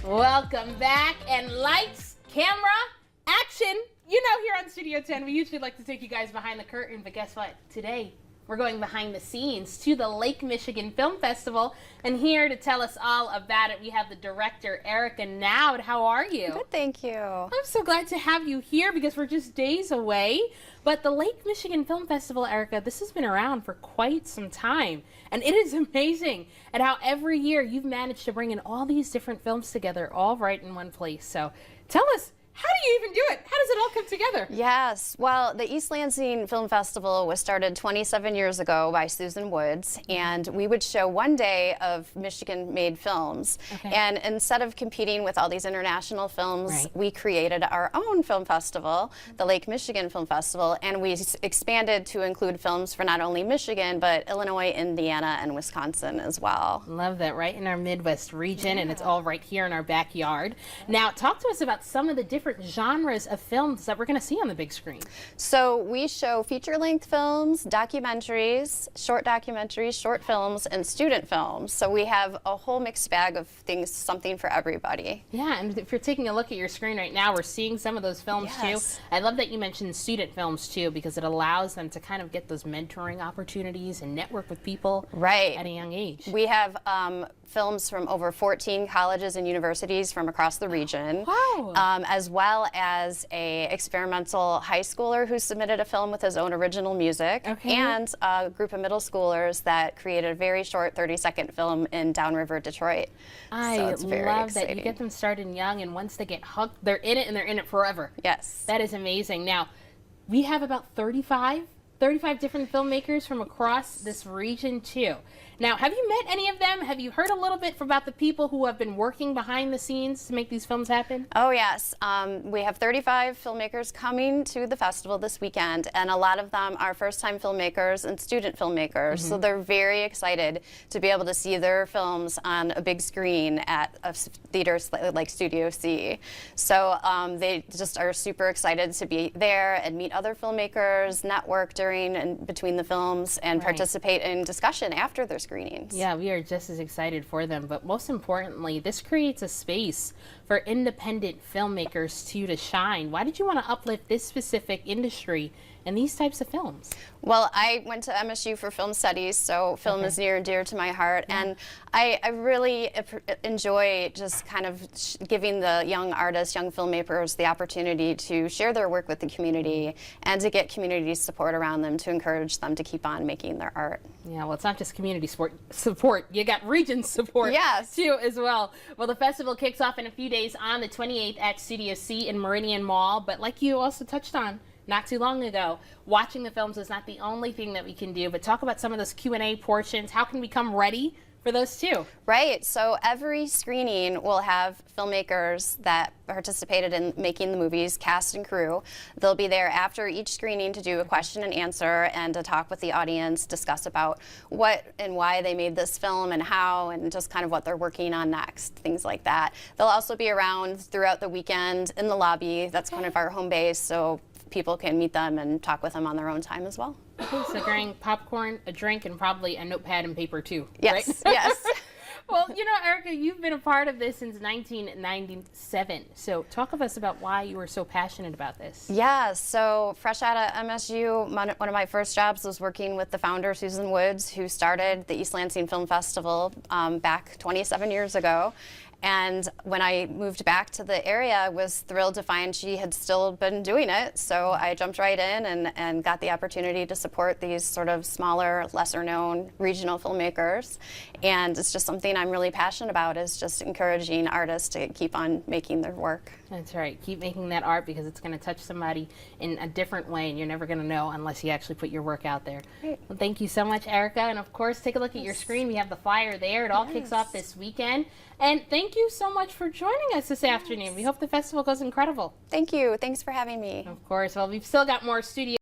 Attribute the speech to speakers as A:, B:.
A: Welcome back, and lights, camera, action. You know, here on Studio 10, we usually like to take you guys behind the curtain, but guess what? Today, we're going behind the scenes to the Lake Michigan Film Festival, and here to tell us all about it, we have the director, Erica Naud. How are you?
B: Good, thank you.
A: I'm so glad to have you here because we're just days away. But the Lake Michigan Film Festival, Erica, this has been around for quite some time. And it is amazing at how every year you've managed to bring in all these different films together, all right in one place. So tell us, how do you even do it? How does it all come together?
B: Yes, well, the East Lansing Film Festival was started 27 years ago by Susan Woods, and we would show one day of Michigan-made films. Okay. And instead of competing with all these international films, we created our own film festival, the Lake Michigan Film Festival, and we expanded to include films for not only Michigan, but Illinois, Indiana, and Wisconsin as well.
A: Love that, right in our Midwest region, and it's all right here in our backyard. Now, talk to us about some of the different genres of films that we're going to see on the big screen.
B: So we show feature-length films, documentaries, short films, and student films. So we have a whole mixed bag of things, something for everybody.
A: Yeah, and if you're taking a look at your screen right now, we're seeing some of those films too. I love that you mentioned student films too, because it allows them to kind of get those mentoring opportunities and network with people at a young age.
B: We have films from over 14 colleges and universities from across the region, as well as a experimental high schooler who submitted a film with his own original music, and a group of middle schoolers that created a very short 30-second film in Downriver, Detroit.
A: I love that you get them started young, and once they get hooked, they're in it and they're in it forever.
B: Yes.
A: That is amazing. Now, we have about 35 different filmmakers from across this region too. Now, have you met any of them? Have you heard a little bit about the people who have been working behind the scenes to make these films happen?
B: Oh yes, we have 35 filmmakers coming to the festival this weekend, and a lot of them are first-time filmmakers and student filmmakers, so they're very excited to be able to see their films on a big screen at a theater like Studio C. So they just are super excited to be there and meet other filmmakers, network during and between the films, and participate in discussion after their screenings.
A: Yeah, we are just as excited for them, but most importantly, this creates a space for independent filmmakers to shine. Why did you want to uplift this specific industry and these types of films?
B: Well, I went to MSU for film studies, so film is near and dear to my heart, and I really enjoy just kind of giving the young artists, young filmmakers, the opportunity to share their work with the community and to get community support around them to encourage them to keep on making their art.
A: Yeah, well, it's not just community support. You got region support too as well. Well, the festival kicks off in a few days on the 28th at Studio C in Meridian Mall, but like you also touched on not too long ago, watching the films is not the only thing that we can do, but talk about some of those Q&A portions. How can we come ready for those too?
B: Right, so every screening will have filmmakers that participated in making the movies, cast and crew. They'll be there after each screening to do a question and answer and to talk with the audience, discuss about what and why they made this film and how, and just kind of what they're working on next, things like that. They'll also be around throughout the weekend in the lobby. That's kind of our home base, so people can meet them and talk with them on their own time as well.
A: Okay, so bring popcorn, a drink, and probably a notepad and paper too,
B: right?
A: Yes. Well, you know, Erica, you've been a part of this since 1997. So talk to us about why you were so passionate about this.
B: Yeah, so fresh out of MSU, one of my first jobs was working with the founder, Susan Woods, who started the East Lansing Film Festival back 27 years ago. And when I moved back to the area, I was thrilled to find she had still been doing it. So I jumped right in and got the opportunity to support these sort of smaller, lesser known regional filmmakers. And it's just something I'm really passionate about, is just encouraging artists to keep on making their work.
A: That's right. Keep making that art, because it's going to touch somebody in a different way, and you're never going to know unless you actually put your work out there. Well, thank you so much, Erica. And of course, take a look at your screen. We have the flyer there. It all kicks off this weekend. And thank you so much for joining us this afternoon. We hope the festival goes incredible.
B: Thank you. Thanks for having me.
A: Of course. Well, we've still got more studio